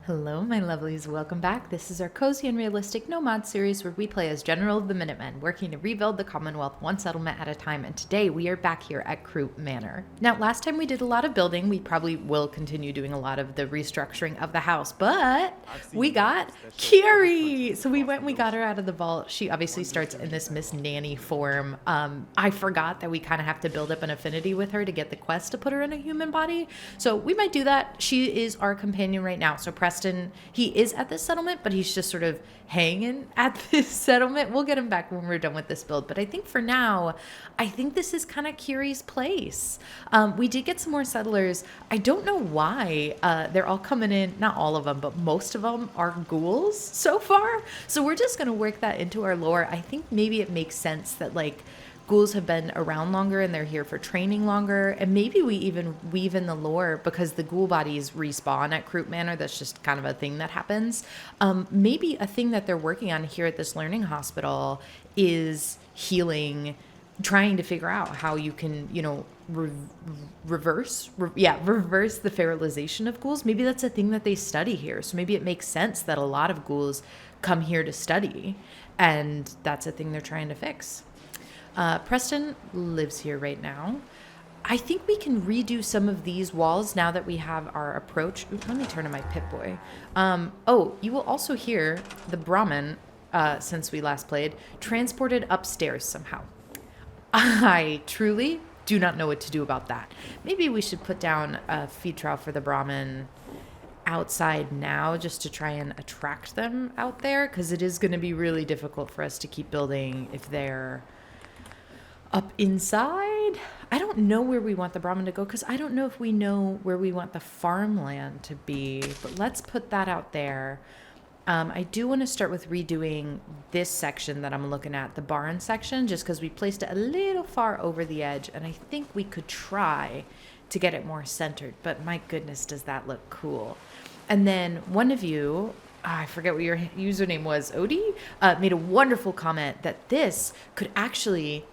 Hello, my lovelies. Welcome back. This is our cozy and realistic nomad series where we play as General of the Minutemen, working to rebuild the Commonwealth one settlement at a time. And today we are back here at Croup Manor. Now, last time we did a lot of building. We probably will continue doing a lot of the restructuring of the house, but we got Kiri. So we got her out of the vault. She obviously starts in this Miss Nanny form. I forgot that we kind of have to build up an affinity with her to get the quest to put her in a human body. So we might do that. She is our companion right now. So Preston, he is at this settlement, but he's just sort of hanging at this settlement. We'll get him back when we're done with this build. But I think for now, I think this is kind of Kiri's place. We did get some more settlers. I don't know why they're all coming in. Not all of them, but most of them are ghouls so far. So we're just going to work that into our lore. I think maybe it makes sense that ghouls have been around longer and they're here for training longer. And maybe we even weave in the lore because the ghoul bodies respawn at Croup Manor. That's just kind of a thing that happens. Maybe a thing that they're working on here at this learning hospital is healing, trying to figure out how you can, reverse the feralization of ghouls. Maybe that's a thing that they study here. So maybe it makes sense that a lot of ghouls come here to study, and that's a thing they're trying to fix. Preston lives here right now. I think we can redo some of these walls now that we have our approach. Ooh, let me turn to my Pip-Boy. You will also hear the Brahmin, since we last played, transported upstairs somehow. I truly do not know what to do about that. Maybe we should put down a feed trial for the Brahmin outside now just to try and attract them out there, because it is going to be really difficult for us to keep building if they're up inside. I don't know where we want the Brahmin to go because I don't know if we know where we want the farmland to be, but let's put that out there. I do want to start with redoing this section that I'm looking at, the barn section, just because we placed it a little far over the edge, and I think we could try to get it more centered, but my goodness, does that look cool. And then one of you, I forget what your username was, Odie, made a wonderful comment that this could actually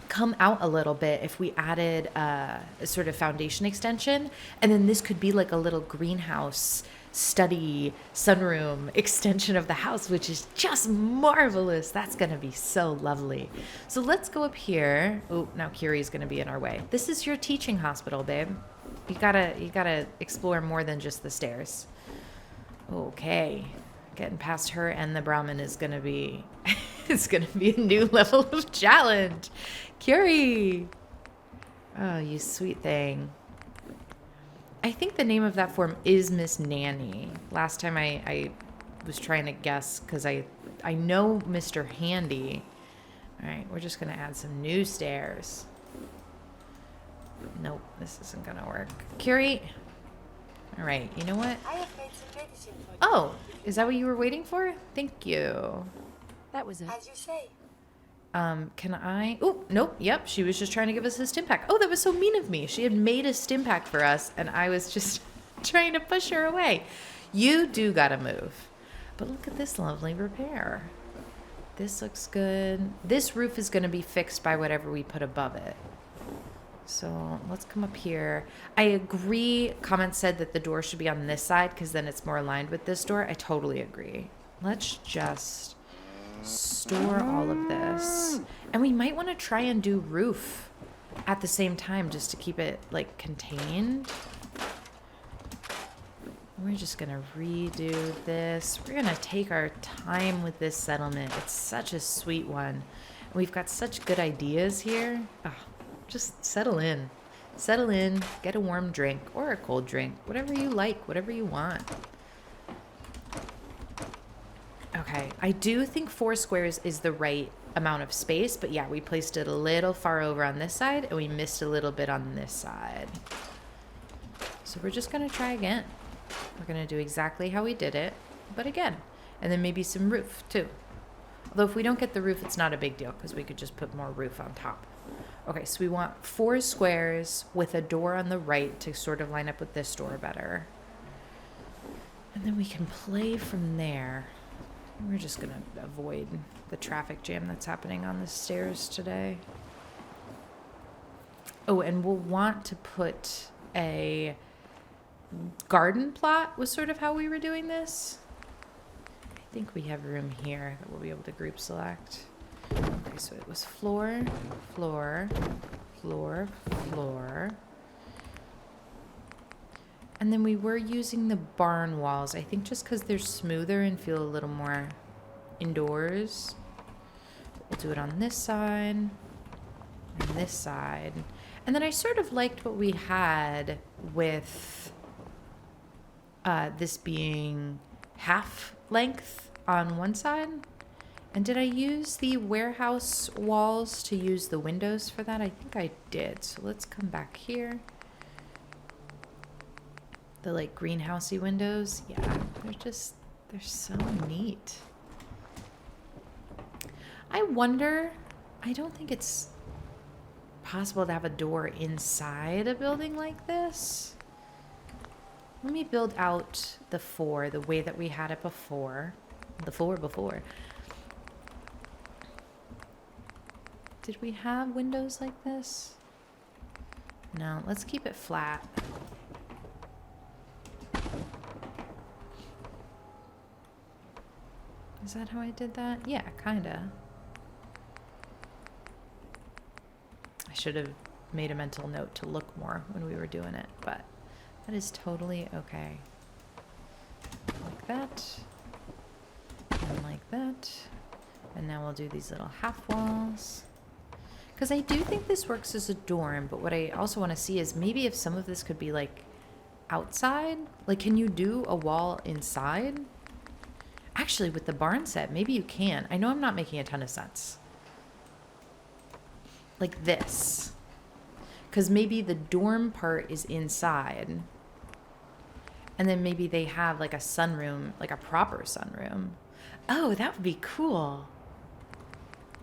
come out a little bit if we added a sort of foundation extension, and then this could be like a little greenhouse study sunroom extension of the house, which is just marvelous. That's gonna be so lovely. So let's go up here. Oh, now Kiri's gonna be in our way. This is your teaching hospital, babe. You gotta explore more than just the stairs. Okay, getting past her and the Brahmin is gonna be it's gonna be a new level of challenge. Kiri! Oh, you sweet thing. I think the name of that form is Miss Nanny. Last time I was trying to guess because I know Mr. Handy. All right, we're just gonna add some new stairs. Nope, this isn't gonna work. Kiri! All right, you know what? I have made some medicine for you. Oh, is that what you were waiting for? Thank you. That was it. As you say. Can I? Oh, nope. Yep. She was just trying to give us a stim pack. Oh, that was so mean of me. She had made a stim pack for us, and I was just trying to push her away. You do gotta move. But look at this lovely repair. This looks good. This roof is gonna be fixed by whatever we put above it. So let's come up here. I agree. Comment said that the door should be on this side because then it's more aligned with this door. I totally agree. Let's just store all of this, and we might want to try and do roof at the same time just to keep it contained. We're just gonna redo this. We're gonna take our time with this settlement. It's such a sweet one. We've got such good ideas here. Oh, just settle in, get a warm drink or a cold drink, whatever you like, whatever you want. Okay, I do think 4 squares is the right amount of space, but yeah, we placed it a little far over on this side, and we missed a little bit on this side. So we're just gonna try again. We're gonna do exactly how we did it, but again. And then maybe some roof, too. Although if we don't get the roof, it's not a big deal, because we could just put more roof on top. Okay, so we want 4 squares with a door on the right to sort of line up with this door better. And then we can play from there. We're just going to avoid the traffic jam that's happening on the stairs today. Oh, and we'll want to put a garden plot was sort of how we were doing this. I think we have room here that we'll be able to group select. Okay, so it was floor, floor, floor, floor. And then we were using the barn walls, I think just because they're smoother and feel a little more indoors. We'll do it on this side and this side. And then I sort of liked what we had with this being half length on one side. And did I use the warehouse walls to use the windows for that? I think I did. So let's come back here. The like greenhousey windows. Yeah, they're so neat. I wonder, I don't think it's possible to have a door inside a building like this. Let me build out the four the way that we had it before. The floor before. Did we have windows like this? No, let's keep it flat. Is that how I did that? Yeah, kinda. I should have made a mental note to look more when we were doing it, but that is totally okay. Like that. And like that. And now we'll do these little half walls. Because I do think this works as a dorm, but what I also want to see is maybe if some of this could be like outside. Like, can you do a wall inside? Actually, with the barn set, maybe you can. I know I'm not making a ton of sense. Like this. Because maybe the dorm part is inside. And then maybe they have like a sunroom, like a proper sunroom. Oh, that would be cool.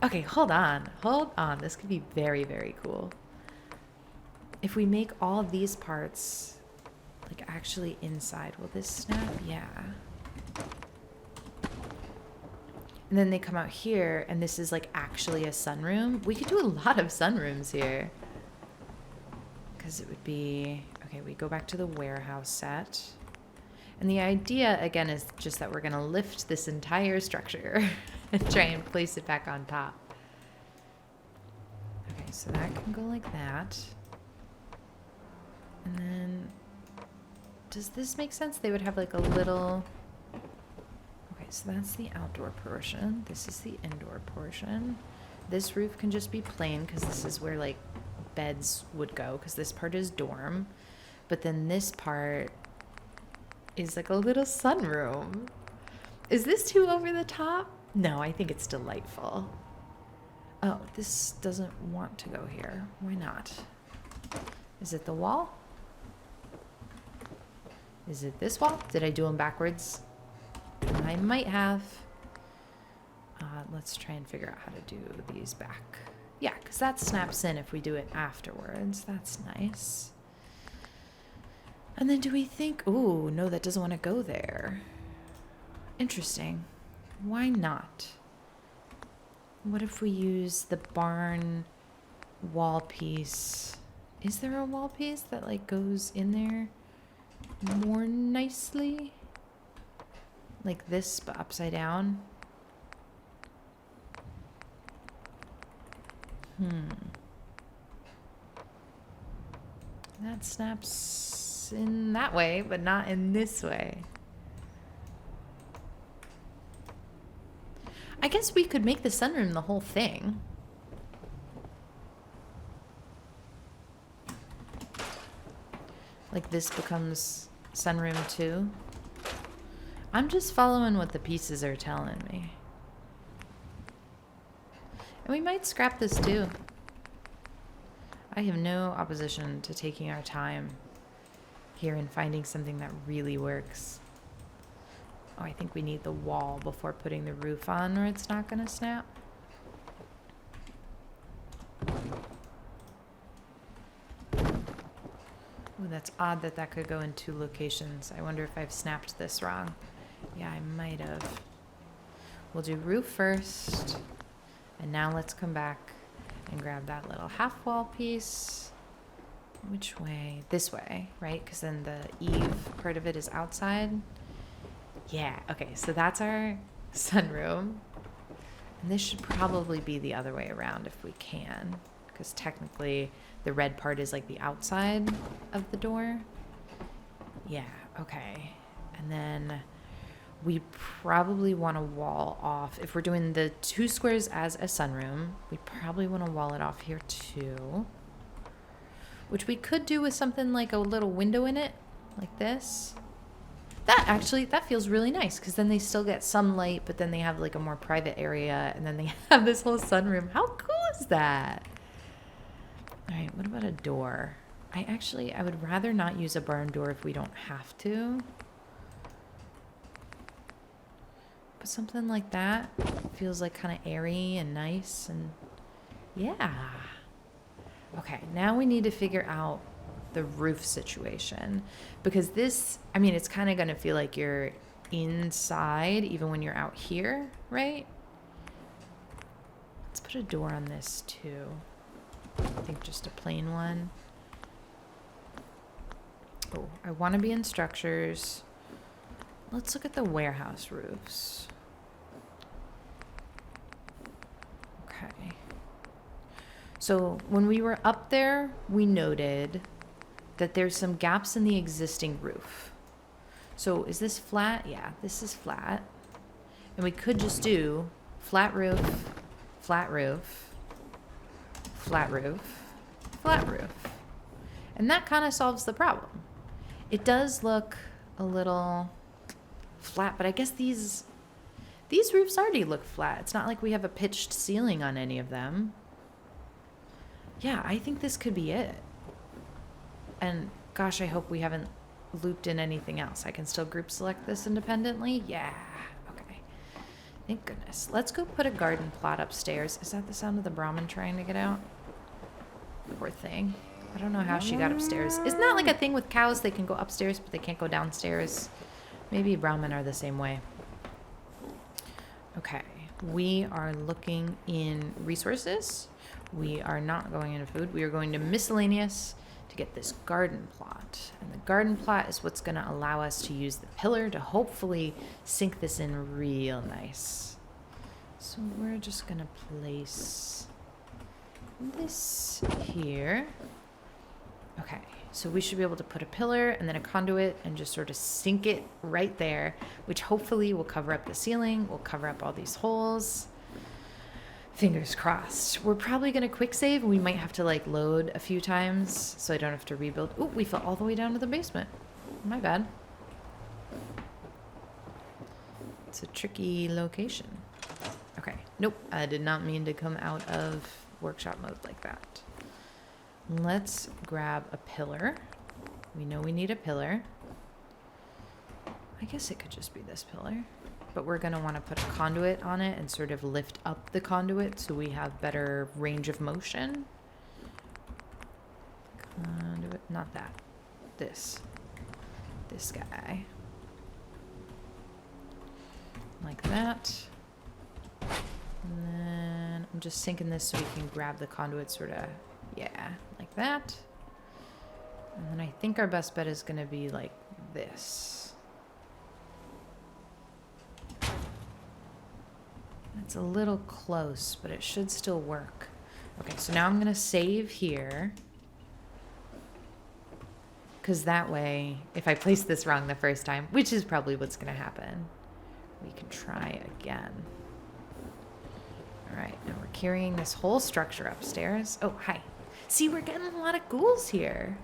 Okay, hold on. Hold on. This could be very, very cool. If we make all these parts like actually inside, will this snap? Yeah. And then they come out here, and this is like actually a sunroom. We could do a lot of sunrooms here. Because it would be... Okay, we go back to the warehouse set. And the idea, again, is just that we're going to lift this entire structure and try and place it back on top. Okay, so that can go like that. And then... Does this make sense? They would have like a little... So that's the outdoor portion. This is the indoor portion. This roof can just be plain because this is where like beds would go because this part is dorm. But then this part is like a little sunroom. Is this too over the top? No, I think it's delightful. Oh, this doesn't want to go here. Why not? Is it the wall? Is it this wall? Did I do them backwards? I might have. Let's try and figure out how to do these back. Yeah, because that snaps in if we do it afterwards. That's nice. And then do we think... Ooh, no, that doesn't want to go there. Interesting. Why not? What if we use the barn wall piece? Is there a wall piece that like goes in there more nicely? Like this, but upside down. That snaps in that way, but not in this way. I guess we could make the sunroom the whole thing. Like this becomes sunroom 2. I'm just following what the pieces are telling me. And we might scrap this too. I have no opposition to taking our time here and finding something that really works. Oh, I think we need the wall before putting the roof on or it's not going to snap. Ooh, that's odd that that could go in 2 locations. I wonder if I've snapped this wrong. Yeah, I might have. We'll do roof first. And now let's come back and grab that little half wall piece. Which way? This way, right? Because then the eave part of it is outside. Yeah, okay, so that's our sunroom. And this should probably be the other way around if we can, because technically the red part is like the outside of the door. Yeah, okay. And then we probably want to wall off, if we're doing the 2 squares as a sunroom, we probably want to wall it off here too. Which we could do with something like a little window in it, like this. That feels really nice, because then they still get some light, but then they have like a more private area, and then they have this whole sunroom. How cool is that? All right, what about a door? I would rather not use a barn door if we don't have to. But something like that feels like kind of airy and nice, and yeah. Okay, now we need to figure out the roof situation, because this, I mean, it's kind of going to feel like you're inside even when you're out here, right? Let's put a door on this too. I think just a plain one. Oh, I want to be in structures. Let's look at the warehouse roofs. Okay. So when we were up there, we noted that there's some gaps in the existing roof. So is this flat? Yeah, this is flat. And we could just do flat roof, flat roof, flat roof, flat roof. And that kind of solves the problem. It does look a little flat, but I guess these roofs already look flat. It's not like we have a pitched ceiling on any of them. Yeah, I think this could be it. And gosh, I hope we haven't looped in anything else. I can still group select this independently. Yeah, okay. Thank goodness. Let's go put a garden plot upstairs. Is that the sound of the Brahmin trying to get out? Poor thing. I don't know how she got upstairs. Isn't that like a thing with cows? They can go upstairs, but they can't go downstairs. Maybe Brahmin are the same way. Okay, we are looking in resources. We are not going into food. We are going to miscellaneous to get this garden plot. And the garden plot is what's going to allow us to use the pillar to hopefully sink this in real nice. So we're just going to place this here. Okay, so we should be able to put a pillar and then a conduit and just sort of sink it right there, which hopefully will cover up the ceiling, will cover up all these holes. Fingers crossed. We're probably going to quick save. We might have to like load a few times so I don't have to rebuild. Oh, we fell all the way down to the basement. My bad. It's a tricky location. Okay. Nope. I did not mean to come out of workshop mode like that. Let's grab a pillar. We know we need a pillar. I guess it could just be this pillar. But we're going to want to put a conduit on it and sort of lift up the conduit so we have better range of motion. Conduit, not that. This guy. Like that. And then I'm just sinking this so we can grab the conduit sort of, yeah, like that. And then I think our best bet is going to be like this. It's a little close, but it should still work. Okay, so now I'm going to save here. Because that way, if I place this wrong the first time, which is probably what's going to happen, we can try again. All right, now we're carrying this whole structure upstairs. Oh, hi. See, we're getting a lot of ghouls here.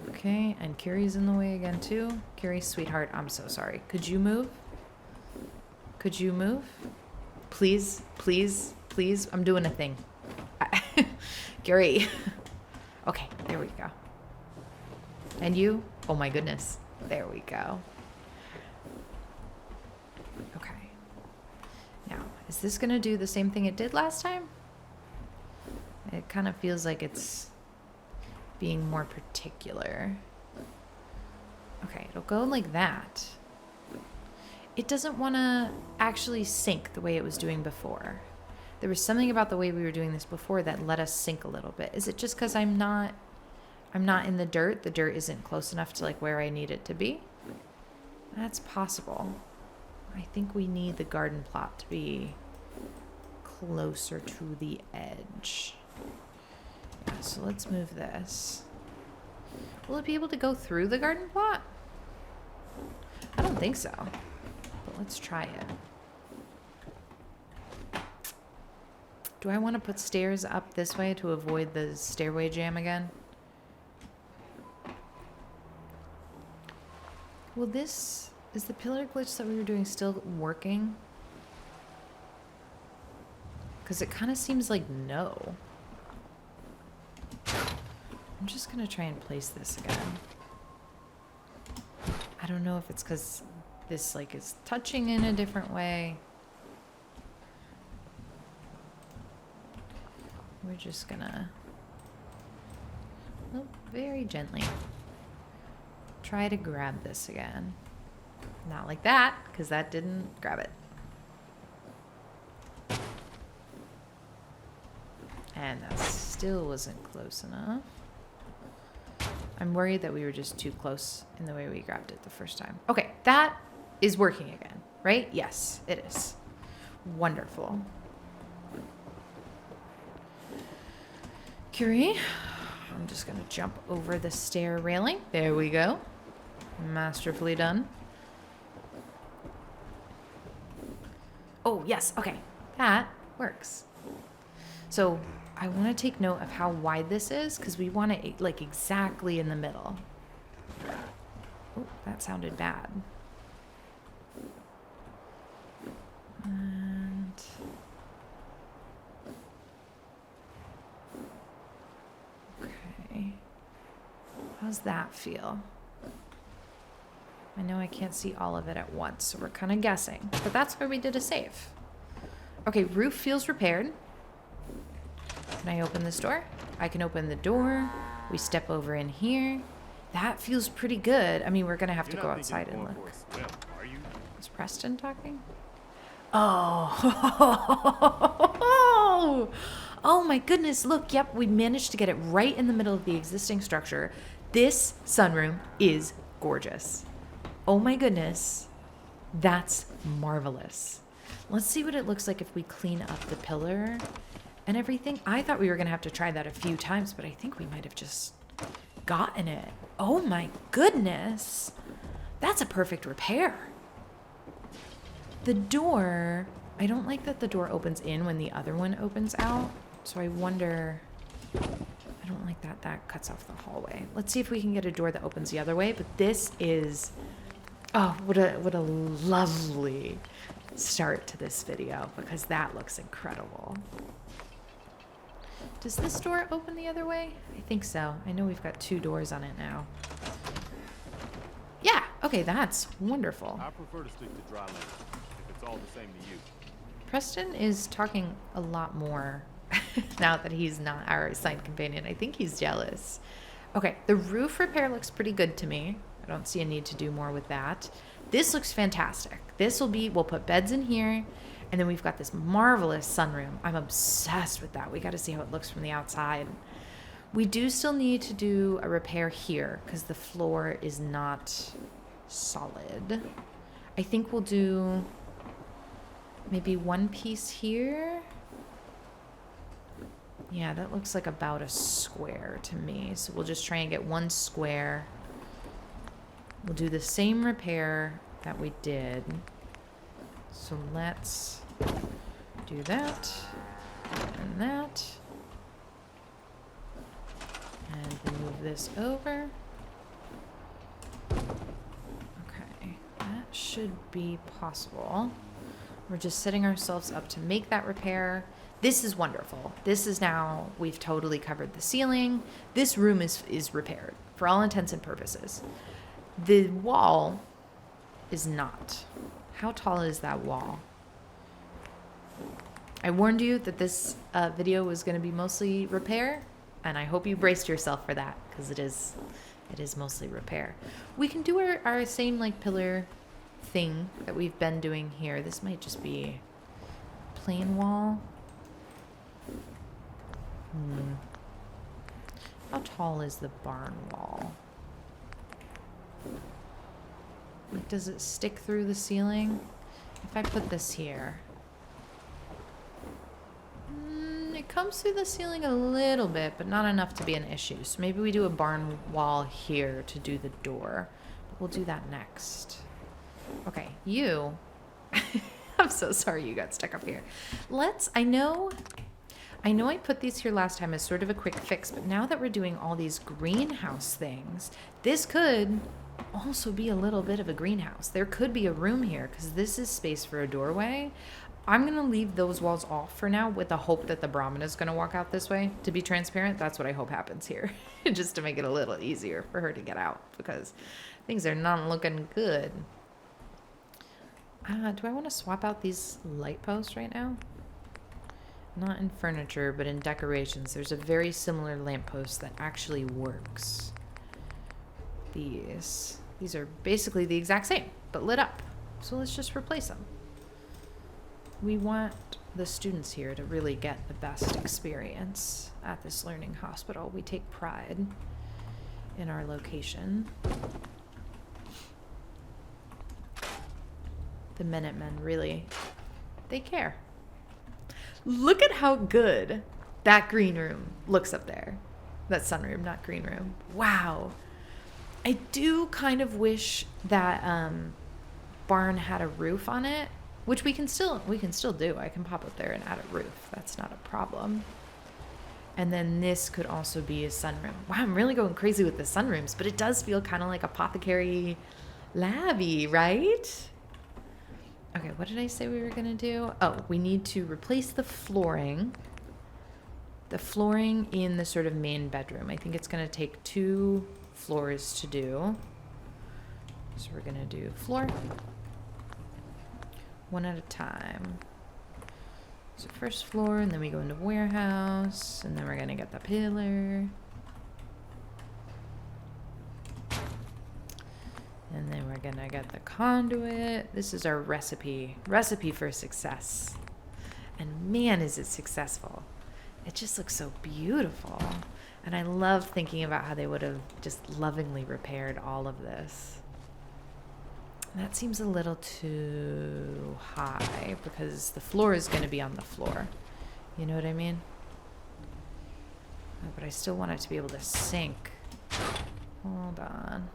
Okay, and Carrie's in the way again, too. Carrie, sweetheart, I'm so sorry. Could you move? Could you move? Please, please, please. I'm doing a thing. Gary. Okay, there we go. And you? Oh my goodness. There we go. Okay. Now, is this going to do the same thing it did last time? It kind of feels like it's being more particular. Okay, it'll go like that. It doesn't want to actually sink the way it was doing before. There was something about the way we were doing this before that let us sink a little bit. Is it just because I'm not I'm not in the dirt. The dirt isn't close enough to like where I need it to be. That's possible. I think we need the garden plot to be closer to the edge. Yeah, so let's move this. Will it be able to go through the garden plot? I don't think so, but let's try it. Do I want to put stairs up this way to avoid the stairway jam again? Well, is the pillar glitch that we were doing still working? Because it kind of seems like no. I'm just going to try and place this again. I don't know if it's because this like is touching in a different way. We're just gonna, very gently try to grab this again. Not like that, because that didn't grab it. And that still wasn't close enough. I'm worried that we were just too close in the way we grabbed it the first time. Okay, that is working again, right? Yes, it is. Wonderful. Curie, I'm just gonna jump over the stair railing. There we go. Masterfully done. Oh, yes, okay. That works. So I want to take note of how wide this is because we want it like exactly in the middle. Oh, that sounded bad. And okay. How's that feel? I know I can't see all of it at once, so we're kind of guessing. But that's where we did a save. Okay, roof feels repaired. Can I open this door? I can open the door. We step over in here. That feels pretty good. I mean, we're going to have to go outside and look. Is Preston talking? Oh. Oh my goodness. Look, yep, we managed to get it right in the middle of the existing structure. This sunroom is gorgeous. Oh my goodness. That's marvelous. Let's see what it looks like if we clean up the pillar and everything. I thought we were going to have to try that a few times, but I think we might have just gotten it. Oh my goodness. That's a perfect repair. The door, I don't like that the door opens in when the other one opens out. So I wonder, I don't like that that cuts off the hallway. Let's see if we can get a door that opens the other way. But this is, oh, what a lovely start to this video, because that looks incredible. Does this door open the other way? I think so. I know we've got two doors on it now. Yeah, okay, that's wonderful. I prefer to stick to dry land, if it's all the same to you. Preston is talking a lot more now that he's not our assigned companion. I think he's jealous. Okay, the roof repair looks pretty good to me. I don't see a need to do more with that. This looks fantastic. This will be, we'll put beds in here, and then we've got this marvelous sunroom. I'm obsessed with that. We got to see how it looks from the outside. We do still need to do a repair here because the floor is not solid. I think we'll do maybe one piece here. Yeah, that looks like about a square to me. So we'll just try and get one square. We'll do the same repair that we did. So let's do that and that. And move this over. Okay, that should be possible. We're just setting ourselves up to make that repair. This is wonderful. This is now, we've totally covered the ceiling. This room is repaired for all intents and purposes. The wall is not. How tall is that wall? I warned you that this video was going to be mostly repair, and I hope you braced yourself for that, because it is mostly repair. We can do our same like pillar thing that we've been doing here. This might just be plain wall. How tall is the barn wall? Like, does it stick through the ceiling? If I put this here. It comes through the ceiling a little bit, but not enough to be an issue. So maybe we do a barn wall here to do the door. But we'll do that next. Okay, you. I'm so sorry you got stuck up here. I know I put these here last time as sort of a quick fix, but now that we're doing all these greenhouse things, this could also be a little bit of a greenhouse. There could be a room here because this is space for a doorway. I'm going to leave those walls off for now with the hope that the Brahmin is going to walk out this way. To be transparent, that's what I hope happens here. Just to make it a little easier for her to get out because things are not looking good. Do I want to swap out these light posts right now? Not in furniture, but in decorations. There's a very similar lamppost that actually works. These are basically the exact same, but lit up. So let's just replace them. We want the students here to really get the best experience at this learning hospital. We take pride in our location. The Minutemen really, they care. Look at how good that green room looks up there. That sunroom, not green room. Wow. I do kind of wish that barn had a roof on it, which we can still do. I can pop up there and add a roof. That's not a problem. And then this could also be a sunroom. Wow, I'm really going crazy with the sunrooms, but it does feel kind of like apothecary labby, right? Okay, what did I say we were gonna do? Oh, we need to replace the flooring. The flooring in the sort of main bedroom. I think it's gonna take 2 floors to do. So we're gonna do floor. One at a time. So first floor, and then we go into warehouse, and then we're gonna get the pillar. And then we're gonna get the conduit. This is our recipe for success. And man, is it successful. It just looks so beautiful. And I love thinking about how they would have just lovingly repaired all of this. That seems a little too high because the floor is going to be on the floor. You know what I mean? Oh, but I still want it to be able to sink. Hold on.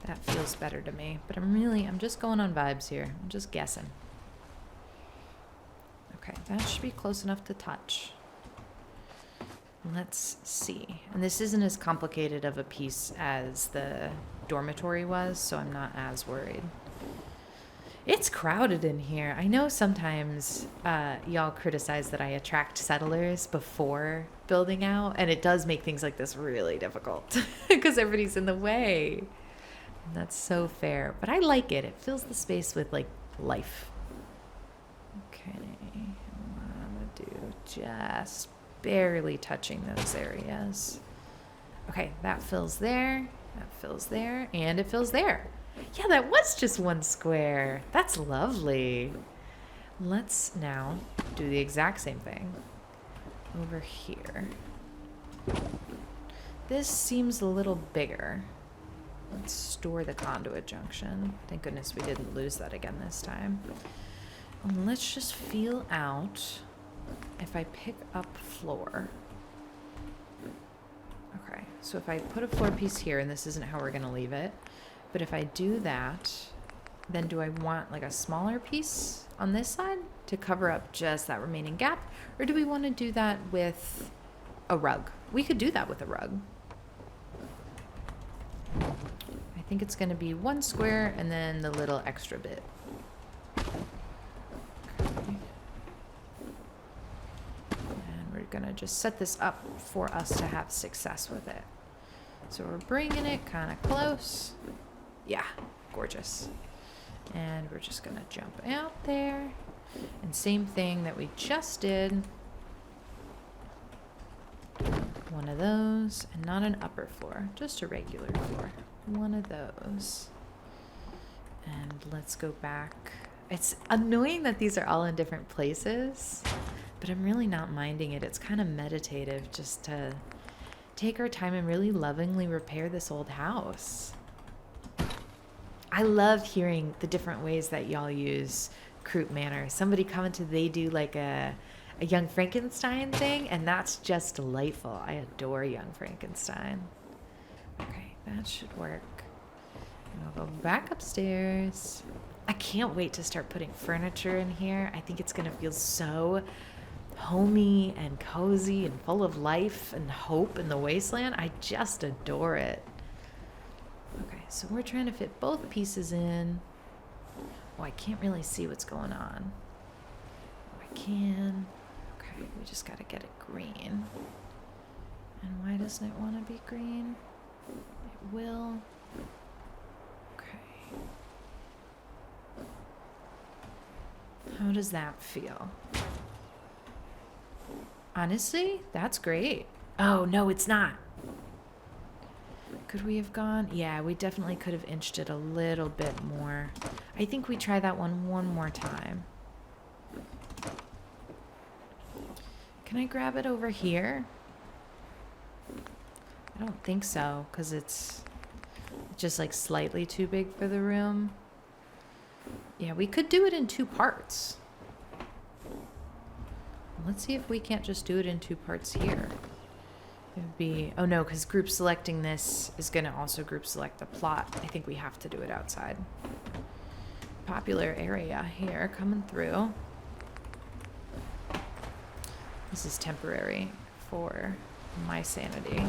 That feels better to me. But I'm just going on vibes here. I'm just guessing. Okay, that should be close enough to touch. Let's see. And this isn't as complicated of a piece as the dormitory was, so I'm not as worried. It's crowded in here. I know sometimes y'all criticize that I attract settlers before building out, and it does make things like this really difficult because everybody's in the way. And that's so fair, but I like it. It fills the space with like life. Okay, I'm gonna do just barely touching those areas. Okay, that fills there, and it fills there. Yeah, that was just 1 square. That's lovely. Let's now do the exact same thing over here. This seems a little bigger. Let's store the conduit junction. Thank goodness we didn't lose that again this time. And let's just feel out if I pick up floor. Okay, so if I put a floor piece here, and this isn't how we're gonna leave it, but if I do that, then do I want like a smaller piece on this side to cover up just that remaining gap? Or do we want to do that with a rug? We could do that with a rug. I think it's going to be 1 square and then the little extra bit. Okay. And we're going to just set this up for us to have success with it. So we're bringing it kind of close. Yeah, gorgeous. And we're just going to jump out there. And same thing that we just did. One of those, and not an upper floor, just a regular floor. One of those. And let's go back. It's annoying that these are all in different places, but I'm really not minding it. It's kind of meditative just to take our time and really lovingly repair this old house. I love hearing the different ways that y'all use Croup Manor. Somebody commented they do like a Young Frankenstein thing, and that's just delightful. I adore Young Frankenstein. Okay, that should work. And I'll go back upstairs. I can't wait to start putting furniture in here. I think it's going to feel so homey and cozy and full of life and hope in the wasteland. I just adore it. Okay, so we're trying to fit both pieces in. Oh, I can't really see what's going on. I can. Okay, we just got to get it green. And why doesn't it want to be green? It will. Okay. How does that feel? Honestly, that's great. Oh, no, it's not. Could we have gone? Yeah, we definitely could have inched it a little bit more. I think we try that one more time. Can I grab it over here? I don't think so, because it's just like slightly too big for the room. Yeah, we could do it in 2 parts. Let's see if we can't just do it in 2 parts here. It would be, oh no, because group selecting this is going to also group select the plot. I think we have to do it outside. Popular area here coming through. This is temporary for my sanity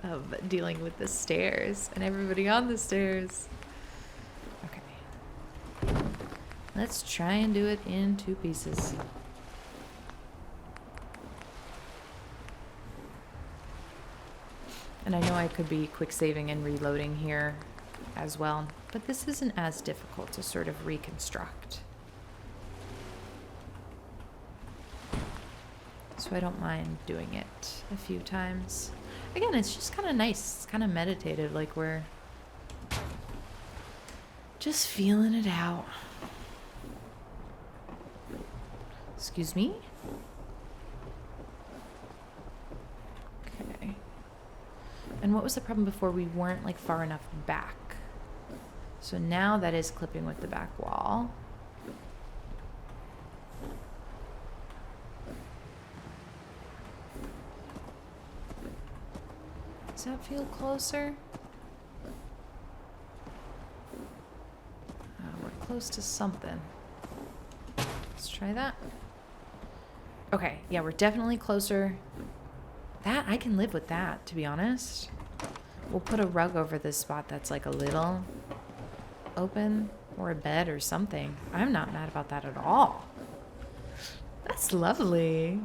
of dealing with the stairs and everybody on the stairs. Okay. Let's try and do it in 2 pieces. And I know I could be quick saving and reloading here as well, but this isn't as difficult to sort of reconstruct. So I don't mind doing it a few times. Again, it's just kind of nice. It's kind of meditative, like we're just feeling it out. Excuse me? Okay. And what was the problem before? We weren't like far enough back. So now that is clipping with the back wall. Does that feel closer? We're close to something. Let's try that. Okay, yeah, we're definitely closer. That, I can live with that, to be honest. We'll put a rug over this spot that's like a little open, or a bed or something. I'm not mad about that at all. That's lovely.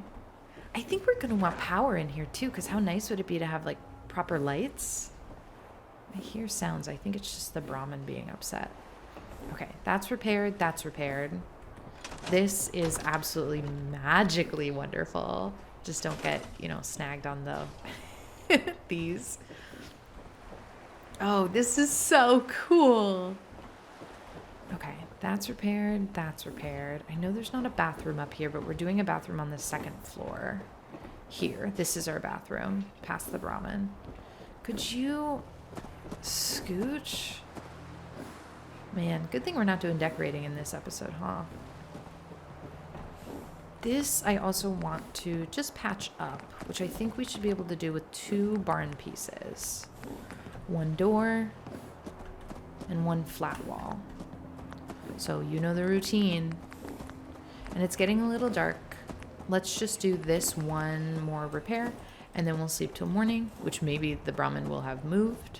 I think we're gonna want power in here too, because how nice would it be to have like proper lights? I hear sounds. I think it's just the Brahmin being upset. Okay, that's repaired. That's repaired. This is absolutely magically wonderful. Just don't get, snagged on the these. Oh, this is so cool. Okay, that's repaired. That's repaired. I know there's not a bathroom up here, but we're doing a bathroom on the 2nd floor. Here, this is our bathroom, past the Brahmin. Could you scooch? Man, good thing we're not doing decorating in this episode, huh? This I also want to just patch up, which I think we should be able to do with 2 barn pieces. 1 door and 1 flat wall. So you know the routine. And it's getting a little dark. Let's just do this 1 more repair, and then we'll sleep till morning, which maybe the Brahmin will have moved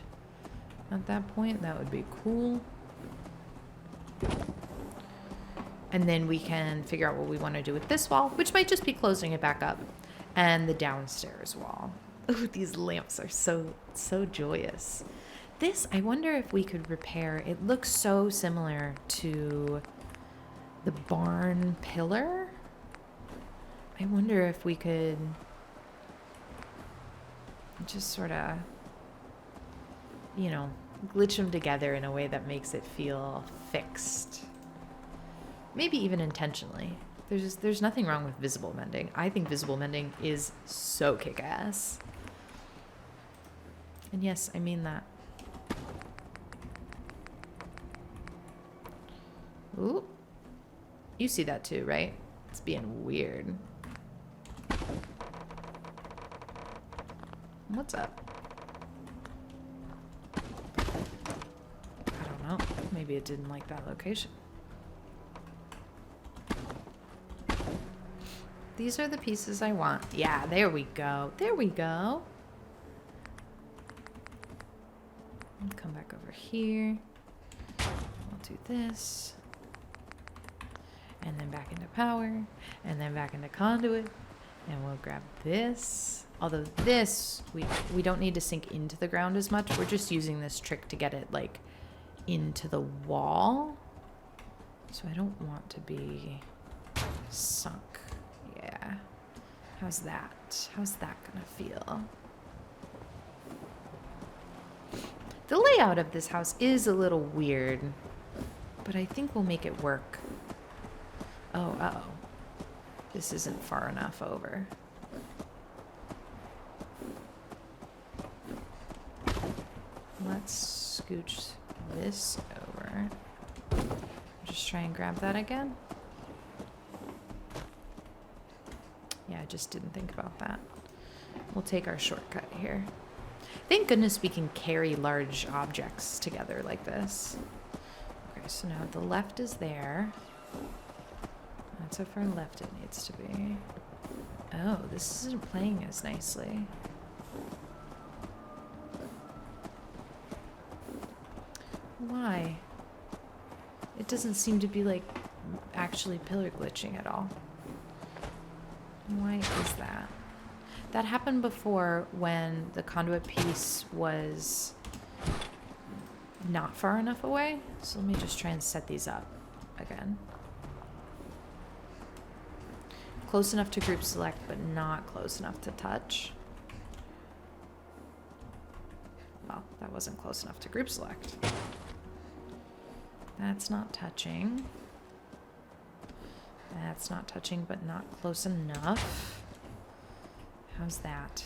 at that point. That would be cool. And then we can figure out what we want to do with this wall, which might just be closing it back up, and the downstairs wall. Ooh, these lamps are so joyous. This, I wonder if we could repair. It looks so similar to the barn pillar. I wonder if we could just sort of, glitch them together in a way that makes it feel fixed. Maybe even intentionally. There's nothing wrong with visible mending. I think visible mending is so kick-ass. And yes, I mean that. Ooh. You see that too, right? It's being weird. What's up? I don't know. Maybe it didn't like that location. These are the pieces I want. Yeah, there we go. There we go. Come back over here. We'll do this. And then back into power. And then back into conduit. And we'll grab this. Although this, we don't need to sink into the ground as much. We're just using this trick to get it, like, into the wall. So I don't want to be sunk. Yeah. How's that? How's that gonna feel? The layout of this house is a little weird, but I think we'll make it work. Oh, uh-oh. This isn't far enough over. Let's scooch this over. Just try and grab that again. Yeah, I just didn't think about that. We'll take our shortcut here. Thank goodness we can carry large objects together like this. Okay, so now the left is there. That's how far left it needs to be. Oh, this isn't playing as nicely. Why? It doesn't seem to be, like, actually pillar glitching at all. Why is that? That happened before when the conduit piece was not far enough away. So let me just try and set these up again. Close enough to group select, but not close enough to touch. Well, that wasn't close enough to group select. That's not touching. That's not touching, but not close enough. How's that?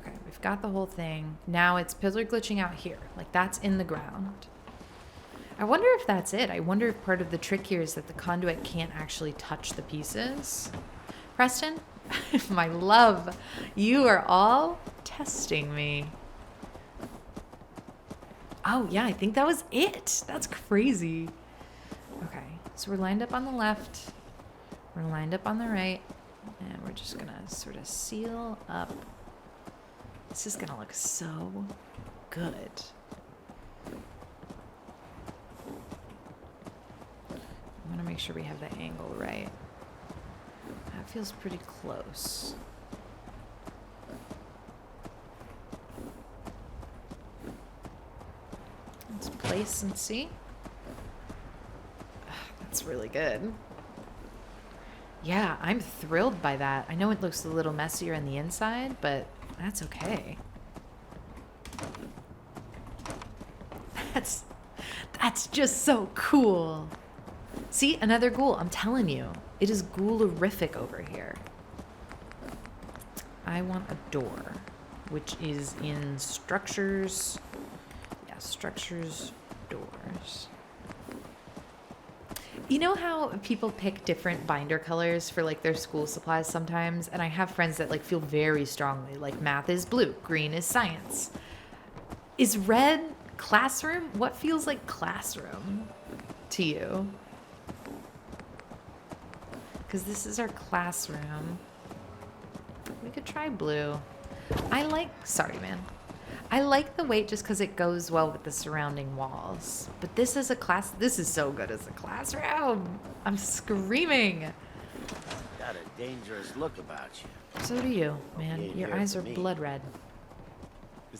Okay, we've got the whole thing. Now it's pillar glitching out here. Like, that's in the ground. I wonder if that's it. I wonder if part of the trick here is that the conduit can't actually touch the pieces. Preston, my love, you are all testing me. Oh, yeah, I think that was it. That's crazy. Okay, so we're lined up on the left. We're lined up on the right. And we're just going to sort of seal up. This is going to look so good. I want to make sure we have the angle right. That feels pretty close. Let's place and see. That's really good. Yeah, I'm thrilled by that. I know it looks a little messier on the inside, but that's okay. That's just so cool. See, another ghoul. I'm telling you, it is ghoulerific over here. I want a door, which is in structures. Yeah, structures, doors. You know how people pick different binder colors for, like, their school supplies sometimes? And I have friends that, like, feel very strongly, like, math is blue, green is science. Is red classroom? What feels like classroom to you? Because this is our classroom. We could try blue. Sorry, man. I like the weight just because it goes well with the surrounding walls. But this is this is so good as a classroom. I'm screaming. Got a dangerous look about you. So do you, man. Your eyes are blood red.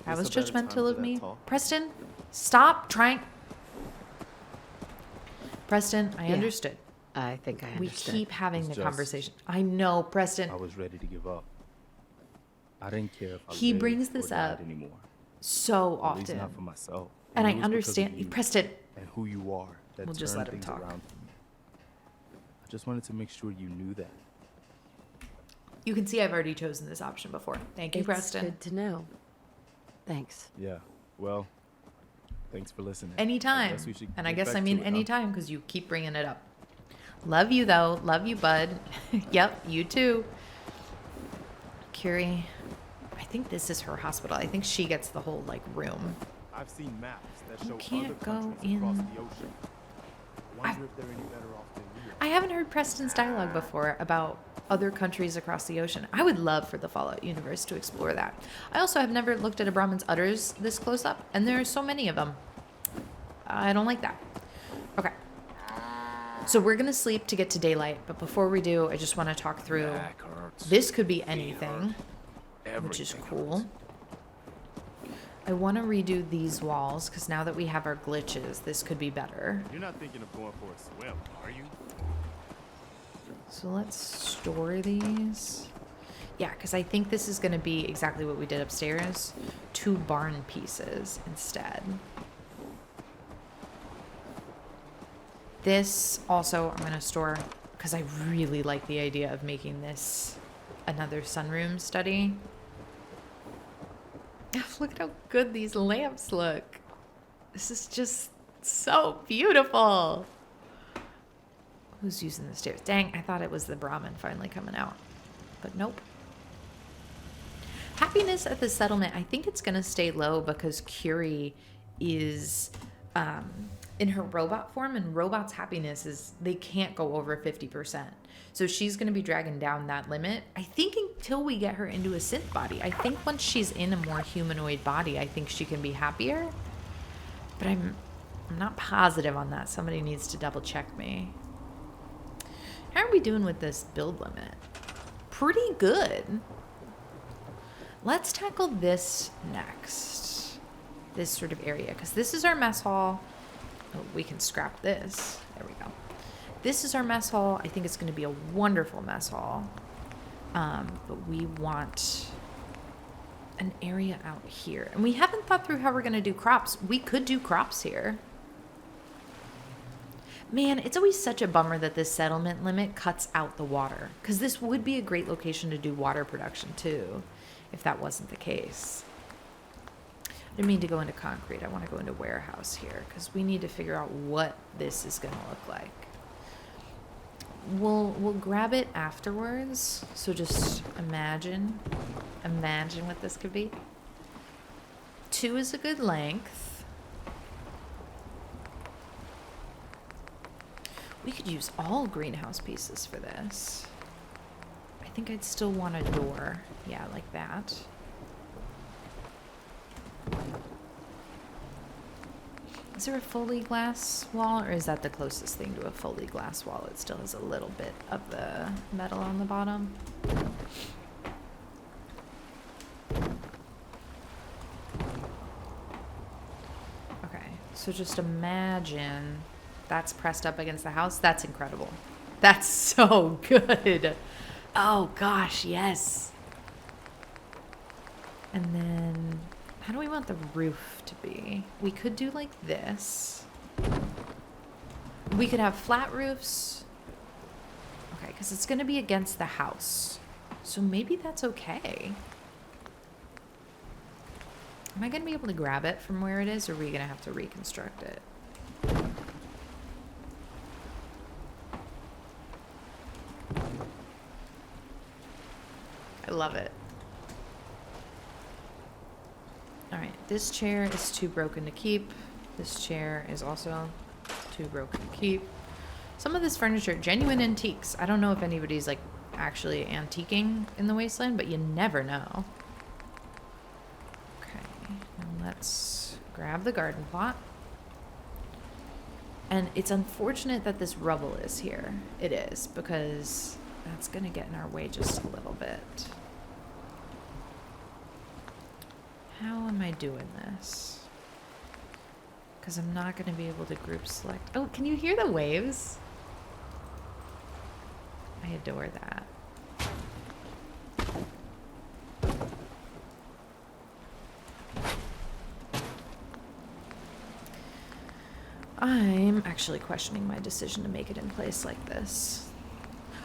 That was judgmental of me. Preston, stop trying. Preston, I understood. I think I understood. We keep having the conversation. I know, Preston. I was ready to give up. I didn't care if I He lived brings or this died up anymore. so At least often. not for myself. And It I was because of understand. you Preston, and who you are that We'll just turned let him things talk. around for me. I just wanted to make sure you knew that. you can see I've already chosen this option before. Thank you, It's Preston. good to know. Thanks. Yeah, well, thanks for listening. Anytime. guess we should And I get guess back I to mean it, huh? anytime because you keep bringing it up. Love you, though. Love you, bud. Yep, you too. Curie, I think this is her hospital. I think she gets the whole, like, room. I've seen maps that show can't other go countries across in- the ocean. Wonder if they're any better off than we are. I haven't heard Preston's dialogue before about other countries across the ocean. I would love for the Fallout universe to explore that. I also have never looked at a Brahmin's udders this close up, and there are so many of them. I don't like that. Okay. So we're going to sleep to get to daylight, but before we do, I just want to talk through. Back hurts. This could be anything, which is Everything cool. hurts. I want to redo these walls, because now that we have our glitches, this could be better. You're not thinking of going for a swim, are you? So let's store these. Yeah, because I think this is going to be exactly what we did upstairs. 2 barn pieces instead. This also I'm going to store because I really like the idea of making this another sunroom study. Look at how good these lamps look. This is just so beautiful. Who's using the stairs? Dang, I thought it was the Brahmin finally coming out. But nope. Happiness at the settlement, I think it's going to stay low because Curie is in her robot form, and robots' happiness is they can't go over 50%. So she's going to be dragging down that limit, I think, until we get her into a synth body. I think once she's in a more humanoid body, I think she can be happier. But I'm not positive on that. Somebody needs to double check me. How are we doing with this build limit? Pretty good. Let's tackle this next. This sort of area, because this is our mess hall. Oh, we can scrap this. There we go. This is our mess hall. I think it's going to be a wonderful mess hall. But we want an area out here. And we haven't thought through how we're going to do crops. We could do crops here. Man, it's always such a bummer that this settlement limit cuts out the water, because this would be a great location to do water production too, if that wasn't the case. I didn't mean to go into concrete. I want to go into warehouse here, because we need to figure out what this is going to look like. We'll grab it afterwards. So just imagine what this could be. 2 is a good length. We could use all greenhouse pieces for this. I think I'd still want a door. Yeah, like that. Is there a fully glass wall, or is that the closest thing to a fully glass wall? It still has a little bit of the metal on the bottom. Okay, so just imagine that's pressed up against the house. That's incredible. That's so good. Oh gosh, yes. And then, how do we want the roof to be? We could do like this. We could have flat roofs. Okay, because it's going to be against the house. So maybe that's okay. Am I going to be able to grab it from where it is, or are we going to have to reconstruct it? I love it. All right, this chair is too broken to keep. This chair is also too broken to keep. Some of this furniture, genuine antiques. I don't know if anybody's like actually antiquing in the wasteland, but you never know. Okay, and let's grab the garden plot. And it's unfortunate that this rubble is here. It is, because that's gonna get in our way just a little bit. How am I doing this? Because I'm not going to be able to group select. Oh, can you hear the waves? I adore that. I'm actually questioning my decision to make it in place like this.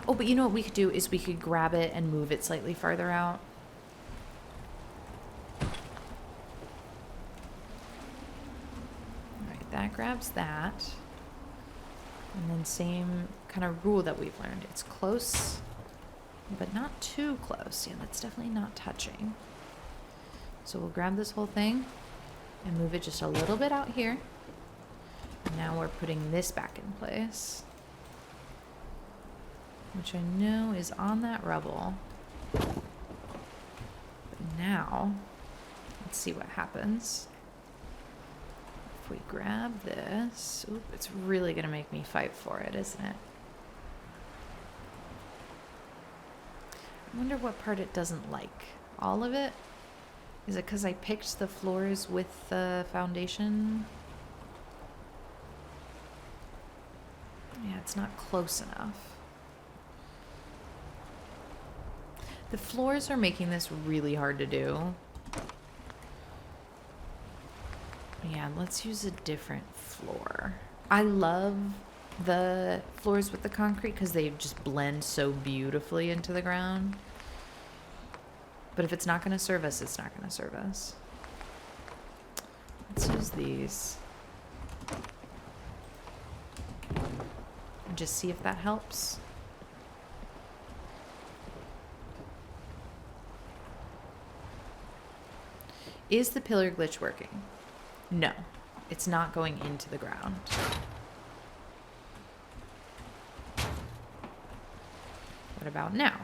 Oh, but you know what we could do is we could grab it and move it slightly farther out. that grabs that. And then same kind of rule that we've learned. It's close, but not too close. Yeah, that's definitely not touching. So we'll grab this whole thing and move it just a little bit out here. And now we're putting this back in place, which I know is on that rubble. But now, let's see what happens. If we grab this, oop, it's really gonna make me fight for it, isn't it? I wonder what part it doesn't like. All of it? Is it because I picked the floors with the foundation? Yeah, it's not close enough. The floors are making this really hard to do. Yeah, let's use a different floor. I love the floors with the concrete because they just blend so beautifully into the ground. But if it's not going to serve us, it's not going to serve us. Let's use these. And just see if that helps. Is the pillar glitch working? No, it's not going into the ground. What about now?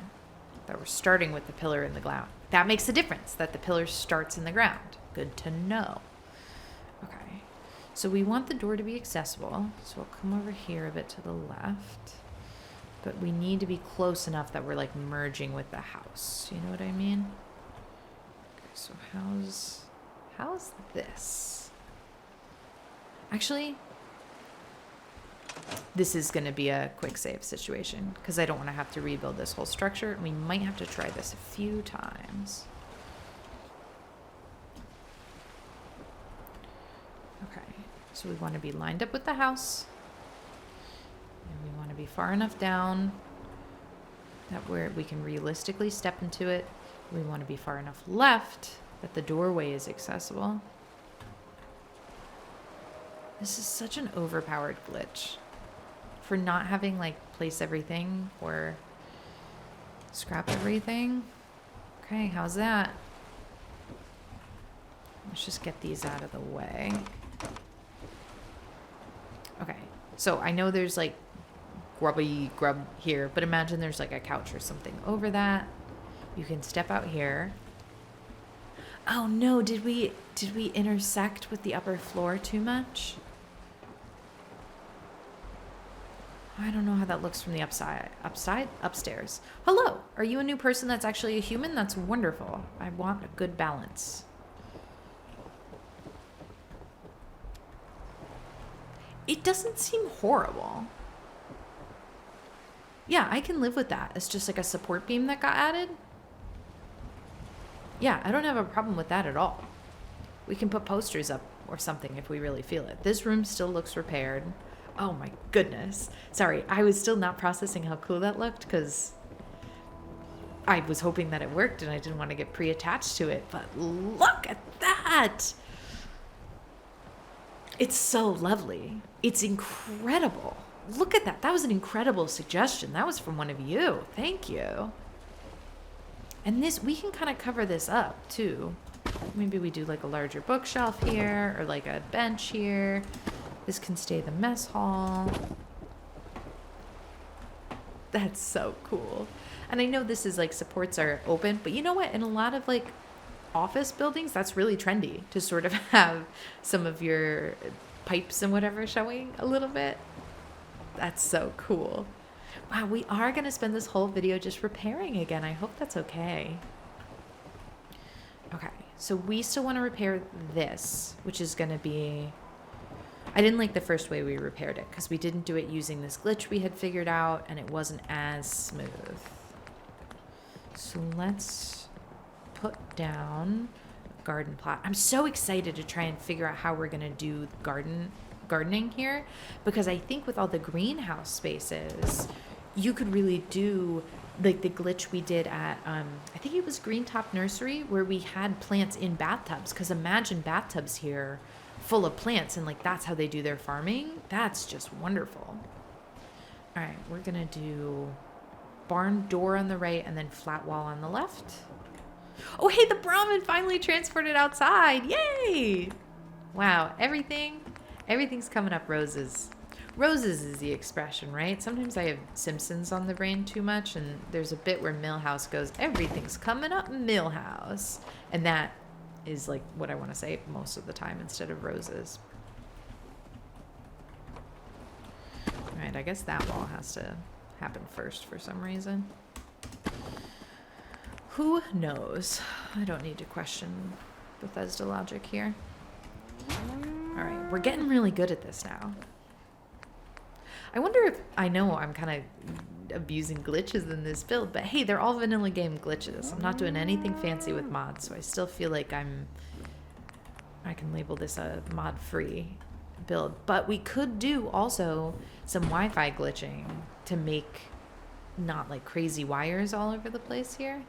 That we're starting with the pillar in the ground. That makes a difference, that the pillar starts in the ground. Good to know. Okay, so we want the door to be accessible, so we'll come over here a bit to the left. But we need to be close enough that we're like merging with the house. You know what I mean? Okay, so how's this? Actually, this is going to be a quick save situation because I don't want to have to rebuild this whole structure. We might have to try this a few times. Okay, so we want to be lined up with the house. And we want to be far enough down that we can realistically step into it. We want to be far enough left that the doorway is accessible. This is such an overpowered glitch for not having like place everything or scrap everything. Okay, how's that? Let's just get these out of the way. Okay, so I know there's like grub here, but imagine there's like a couch or something over that. You can step out here. Oh no, did we intersect with the upper floor too much? I don't know how that looks from the upstairs. Hello, are you a new person that's actually a human? That's wonderful. I want a good balance. It doesn't seem horrible. Yeah, I can live with that. It's just like a support beam that got added. Yeah, I don't have a problem with that at all. We can put posters up or something if we really feel it. This room still looks repaired. Oh my goodness. Sorry, I was still not processing how cool that looked because I was hoping that it worked and I didn't want to get pre-attached to it. But look at that. It's so lovely. It's incredible. Look at that. That was an incredible suggestion. That was from one of you. Thank you. And this, we can kind of cover this up too. Maybe we do like a larger bookshelf here or like a bench here. This can stay the mess hall. That's so cool. And I know this is like supports are open, but you know what? In a lot of like office buildings, that's really trendy to sort of have some of your pipes and whatever showing a little bit. That's so cool. Wow, we are going to spend this whole video just repairing again. I hope that's okay. Okay, so we still want to repair this, which is going to be... I didn't like the first way we repaired it because we didn't do it using this glitch we had figured out and it wasn't as smooth. So let's put down a garden plot. I'm so excited to try and figure out how we're going to do gardening here because I think with all the greenhouse spaces, you could really do like the glitch we did at, I think it was Green Top Nursery where we had plants in bathtubs because imagine bathtubs here full of plants and like that's how they do their farming. That's just wonderful. All right, we're gonna do barn door on the right and then flat wall on the left. Oh, hey, the Brahmin finally transported outside. Yay! Wow, everything's coming up roses. Roses is the expression, right? Sometimes I have Simpsons on the brain too much, and there's a bit where Millhouse goes, everything's coming up Millhouse. And that is like what I want to say most of the time instead of roses. All right, I guess that wall has to happen first for some reason. Who knows? I don't need to question Bethesda logic here. All right, we're getting really good at this now. I wonder if, I know I'm kind of abusing glitches in this build, but hey, they're all vanilla game glitches. I'm not doing anything fancy with mods, so I still feel like I can label this a mod-free build. But we could do also some Wi-Fi glitching to make not like crazy wires all over the place here.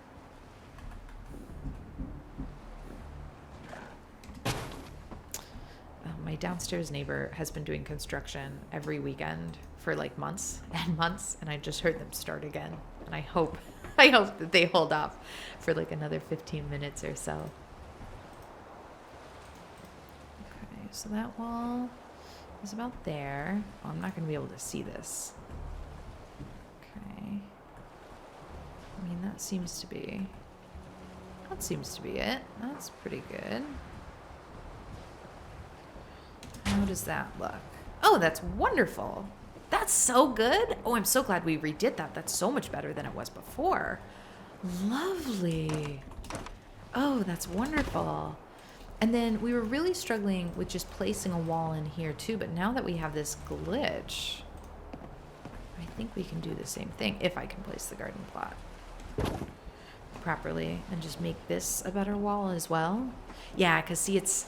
My downstairs neighbor has been doing construction every weekend for like months and months, and I just heard them start again. And I hope that they hold off for like another 15 minutes or so. Okay, so that wall is about there. Oh, I'm not going to be able to see this. Okay. I mean, that seems to be it. That's pretty good. How does that look? Oh, that's wonderful. That's so good. Oh, I'm so glad we redid that. That's so much better than it was before. Lovely. Oh, that's wonderful. And then we were really struggling with just placing a wall in here too, but now that we have this glitch, I think we can do the same thing if I can place the garden plot properly and just make this a better wall as well. Yeah, because see, it's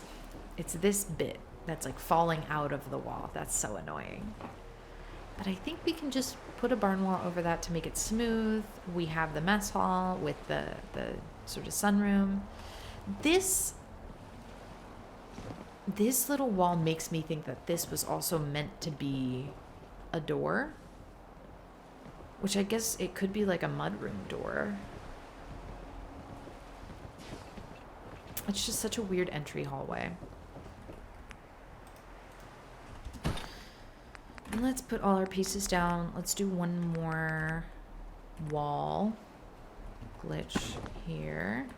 this bit that's like falling out of the wall. That's so annoying. But I think we can just put a barn wall over that to make it smooth. We have the mess hall with the sort of sunroom. This little wall makes me think that this was also meant to be a door, which I guess it could be like a mudroom door. It's just such a weird entry hallway. And let's put all our pieces down. Let's do one more wall glitch here.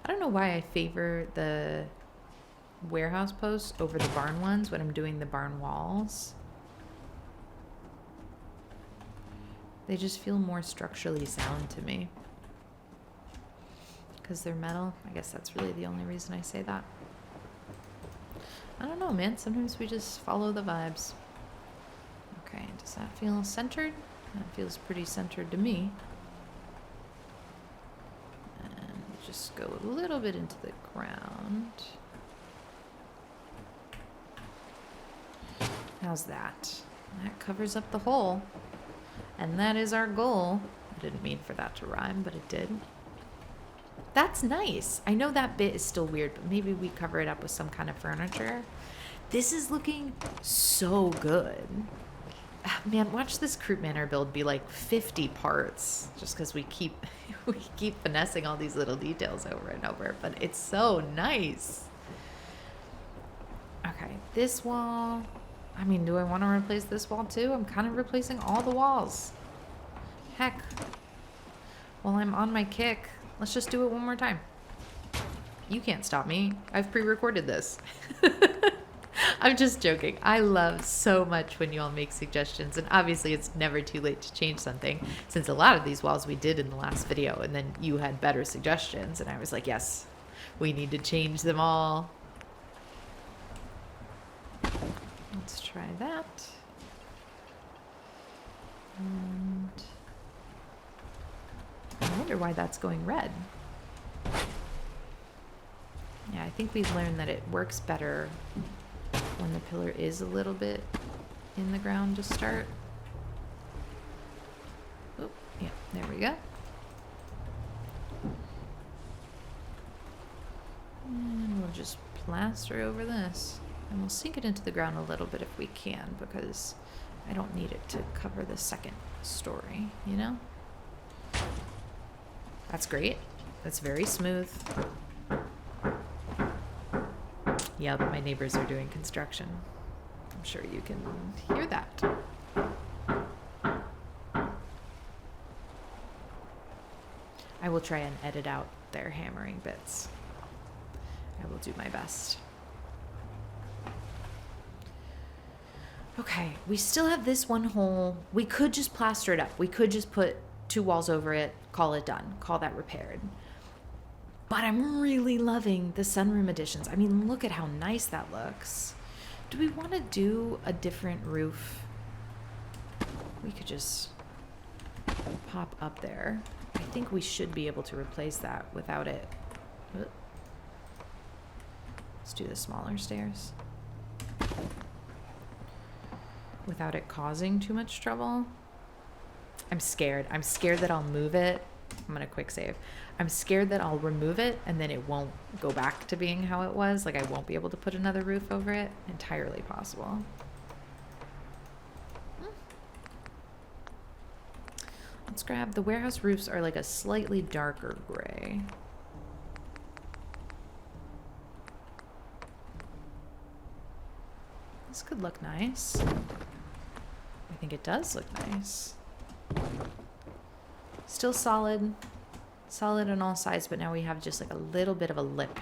I don't know why I favor the warehouse posts over the barn ones when I'm doing the barn walls. They just feel more structurally sound to me. Because they're metal. I guess that's really the only reason I say that. I don't know, man. Sometimes we just follow the vibes. Okay, does that feel centered? That feels pretty centered to me. And just go a little bit into the ground. How's that? That covers up the hole. And that is our goal. I didn't mean for that to rhyme, but it did. That's nice. I know that bit is still weird, but maybe we cover it up with some kind of furniture. This is looking so good. Man, watch this Croup Manor build be like 50 parts just because we keep finessing all these little details over and over, but it's so nice. Okay, this wall. I mean, do I want to replace this wall too? I'm kind of replacing all the walls. Heck. While I'm on my kick, let's just do it one more time. You can't stop me. I've pre-recorded this. I'm just joking. I love so much when you all make suggestions, and obviously it's never too late to change something, since a lot of these walls we did in the last video, and then you had better suggestions, and I was like, yes, we need to change them all. Let's try that. And I wonder why that's going red. Yeah, I think we've learned that it works better when the pillar is a little bit in the ground to start. Oh, yeah, there we go. We'll just plaster over this. And we'll sink it into the ground a little bit if we can, because I don't need it to cover the second story, you know? That's great. That's very smooth. Yep, my neighbors are doing construction. I'm sure you can hear that. I will try and edit out their hammering bits. I will do my best. Okay, we still have this one hole. We could just plaster it up. We could just put 2 walls over it, call it done, call that repaired. But I'm really loving the sunroom additions. I mean, look at how nice that looks. Do we want to do a different roof? We could just pop up there. I think we should be able to replace that without it. Let's do the smaller stairs. Without it causing too much trouble. I'm scared. I'm scared that I'll move it. I'm gonna quick save. I'm scared that I'll remove it and then it won't go back to being how it was. Like I won't be able to put another roof over it. Entirely possible. Let's grab the warehouse roofs are like a slightly darker gray. This could look nice. I think it does look nice. Still solid. Solid on all sides, but now we have just like a little bit of a lip.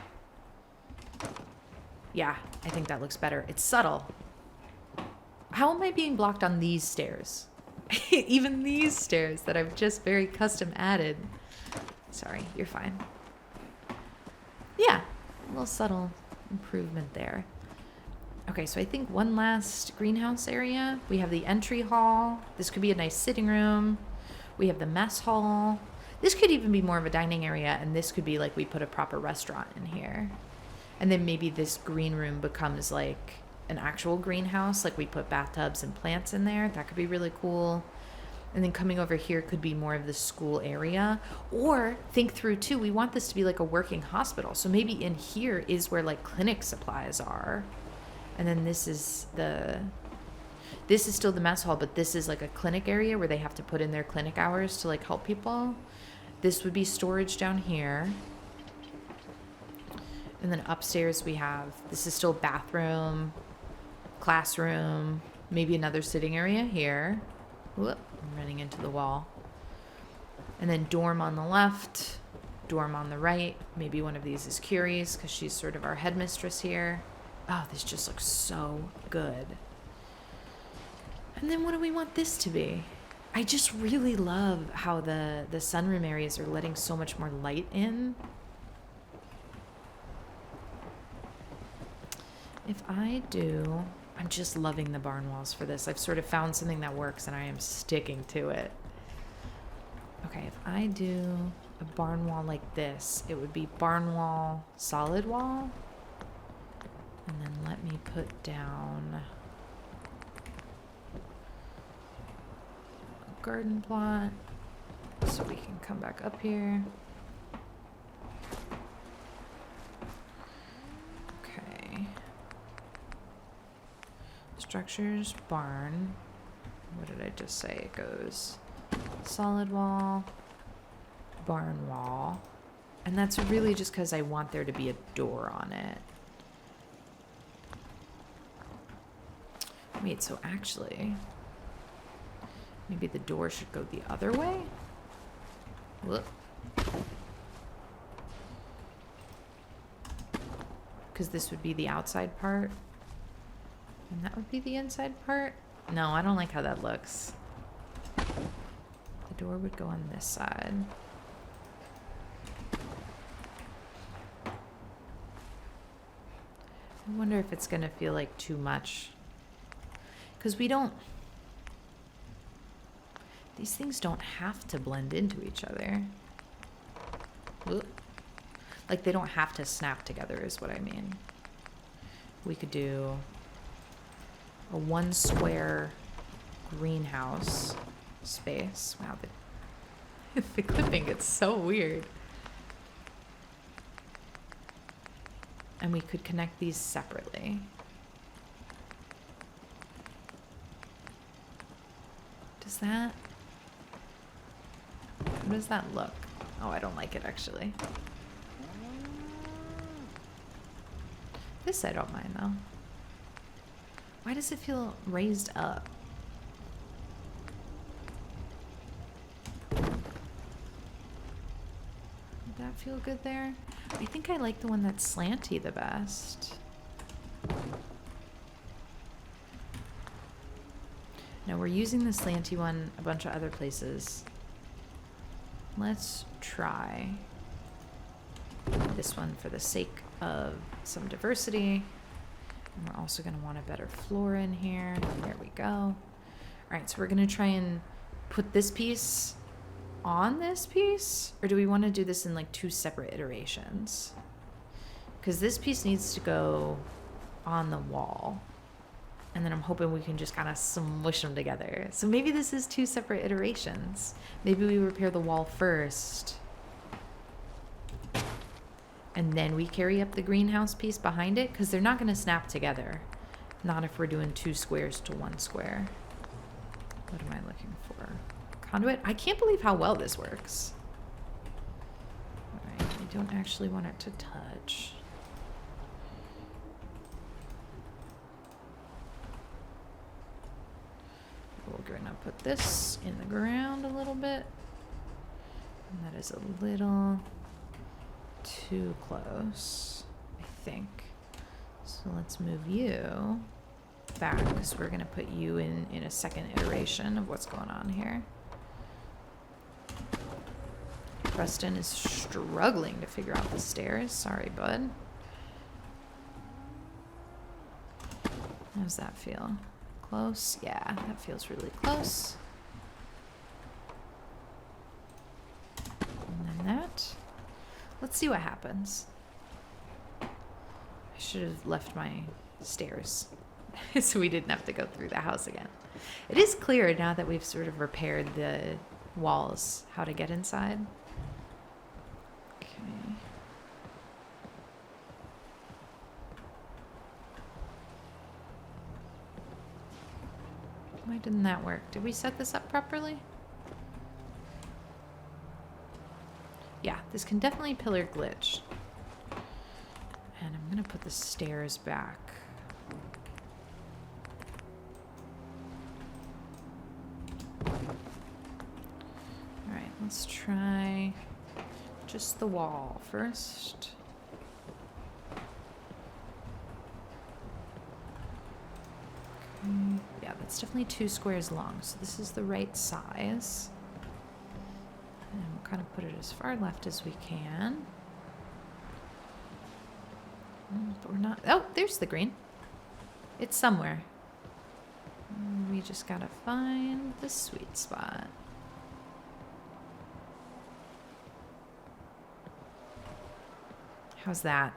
Yeah, I think that looks better. It's subtle. How am I being blocked on these stairs? Even these stairs that I've just very custom added. Sorry, you're fine. Yeah, a little subtle improvement there. Okay, so I think one last greenhouse area. We have the entry hall. This could be a nice sitting room. We have the mess hall. This could even be more of a dining area, and this could be like we put a proper restaurant in here. And then maybe this green room becomes like an actual greenhouse, like we put bathtubs and plants in there. That could be really cool. And then coming over here could be more of the school area. Or think through too, we want this to be like a working hospital. So maybe in here is where like clinic supplies are. And then this is still the mess hall, but this is like a clinic area where they have to put in their clinic hours to like help people. This would be storage down here. And then upstairs we have, this is still bathroom, classroom, maybe another sitting area here. Whoop, I'm running into the wall. And then dorm on the left, dorm on the right. Maybe one of these is Curie's because she's sort of our headmistress here. Oh, this just looks so good. And then what do we want this to be? I just really love how the sunroom areas are letting so much more light in. If I do, I'm just loving the barn walls for this. I've sort of found something that works and I am sticking to it. Okay, if I do a barn wall like this, it would be barn wall, solid wall. And then let me put down a garden plot so we can come back up here. Okay. Structures, barn. What did I just say? It goes solid wall, barn wall. And that's really just because I want there to be a door on it. Wait, so actually, maybe the door should go the other way? Whoop. Because this would be the outside part. And that would be the inside part? No, I don't like how that looks. The door would go on this side. I wonder if it's going to feel like too much. Because these things don't have to blend into each other. Oop. Like they don't have to snap together is what I mean. We could do a 1 square greenhouse space. Wow, the clipping gets so weird. And we could connect these separately. Does that... How does that look? Oh, I don't like it, actually. This I don't mind, though. Why does it feel raised up? Would that feel good there? I think I like the one that's slanty the best. No, we're using the slanty one a bunch of other places. Let's try this one for the sake of some diversity. And we're also going to want a better floor in here. There we go. All right, so we're going to try and put this piece on this piece, or do we want to do this in like 2 separate iterations? Because this piece needs to go on the wall, and then I'm hoping we can just kind of smush them together. So maybe this is 2 separate iterations. Maybe we repair the wall first, and then we carry up the greenhouse piece behind it, because they're not going to snap together. Not if we're doing 2 squares to 1 square. What am I looking for? Conduit? I can't believe how well this works. Alright, I don't actually want it to touch. We're gonna put this in the ground a little bit. And that is a little too close, I think. So let's move you back, because we're gonna put you in a second iteration of what's going on here. Preston is struggling to figure out the stairs. Sorry, bud. How does that feel? Close? Yeah, that feels really close. And then that. Let's see what happens. I should have left my stairs so we didn't have to go through the house again. It is clear now that we've sort of repaired the walls how to get inside. Okay. Why didn't that work? Did we set this up properly? Yeah, this can definitely pillar glitch. And I'm gonna put the stairs back. Alright, let's try just the wall first. Okay. Yeah, that's definitely 2 squares long, so this is the right size. And we'll kind of put it as far left as we can. But we're not... Oh, there's the green. It's somewhere. We just gotta find the sweet spot. How's that?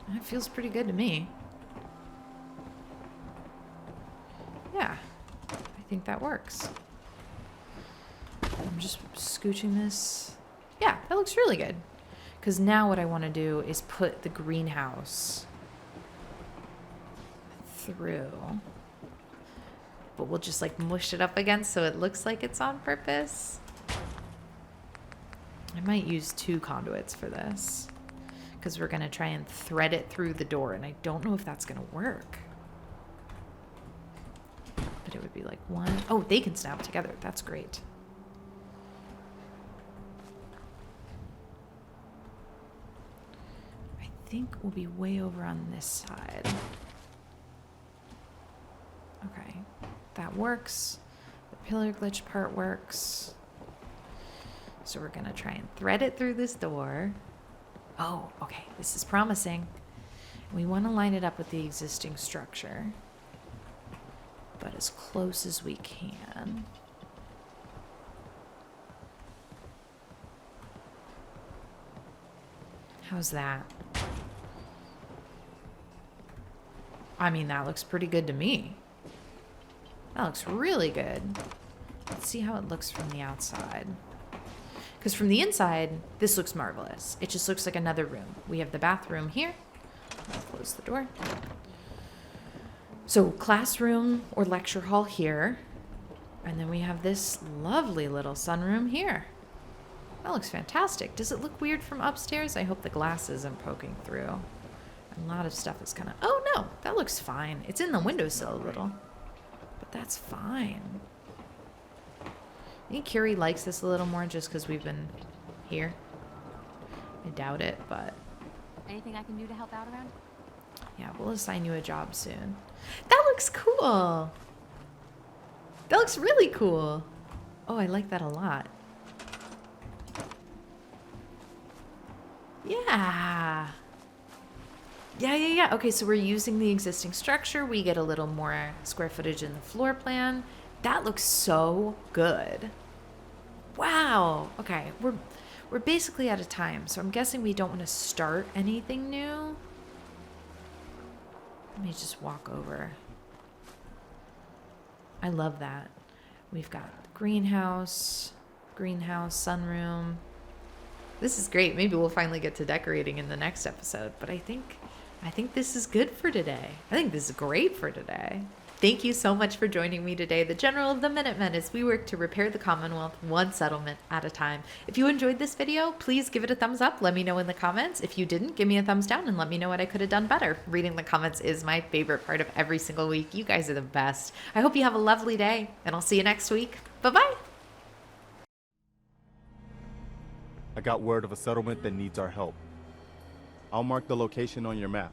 That feels pretty good to me. Yeah, I think that works. I'm just scooching this. Yeah, that looks really good. Because now what I want to do is put the greenhouse through. But we'll just like mush it up again so it looks like it's on purpose. I might use 2 conduits for this, because we're going to try and thread it through the door, and I don't know if that's going to work. But it would be like 1... Oh, they can snap together. That's great. I think we'll be way over on this side. Okay, that works. The pillar glitch part works. So we're gonna try and thread it through this door. Oh, okay, this is promising. We want to line it up with the existing structure, but as close as we can. How's that? I mean, that looks pretty good to me. That looks really good. Let's see how it looks from the outside. Because from the inside, this looks marvelous. It just looks like another room. We have the bathroom here. Let's close the door. So classroom or lecture hall here. And then we have this lovely little sunroom here. That looks fantastic. Does it look weird from upstairs? I hope the glass isn't poking through. A lot of stuff is kind of... Oh, no. That looks fine. It's in the windowsill a little. But that's fine. I think Curie likes this a little more just because we've been here. I doubt it, but... Anything I can do to help out around? Yeah, we'll assign you a job soon. That looks cool. That looks really cool. Oh, I like that a lot. Yeah. Yeah. Okay, so we're using the existing structure. We get a little more square footage in the floor plan. That looks so good. Wow. Okay, we're basically out of time, so I'm guessing we don't want to start anything new. Let me just walk over. I love that. We've got the greenhouse, sunroom. This is great. Maybe we'll finally get to decorating in the next episode, but I think this is good for today. I think this is great for today. Thank you so much for joining me today, the General of the Minutemen, as we work to repair the Commonwealth one settlement at a time. If you enjoyed this video, please give it a thumbs up. Let me know in the comments. If you didn't, give me a thumbs down and let me know what I could have done better. Reading the comments is my favorite part of every single week. You guys are the best. I hope you have a lovely day, and I'll see you next week. Bye-bye. I got word of a settlement that needs our help. I'll mark the location on your map.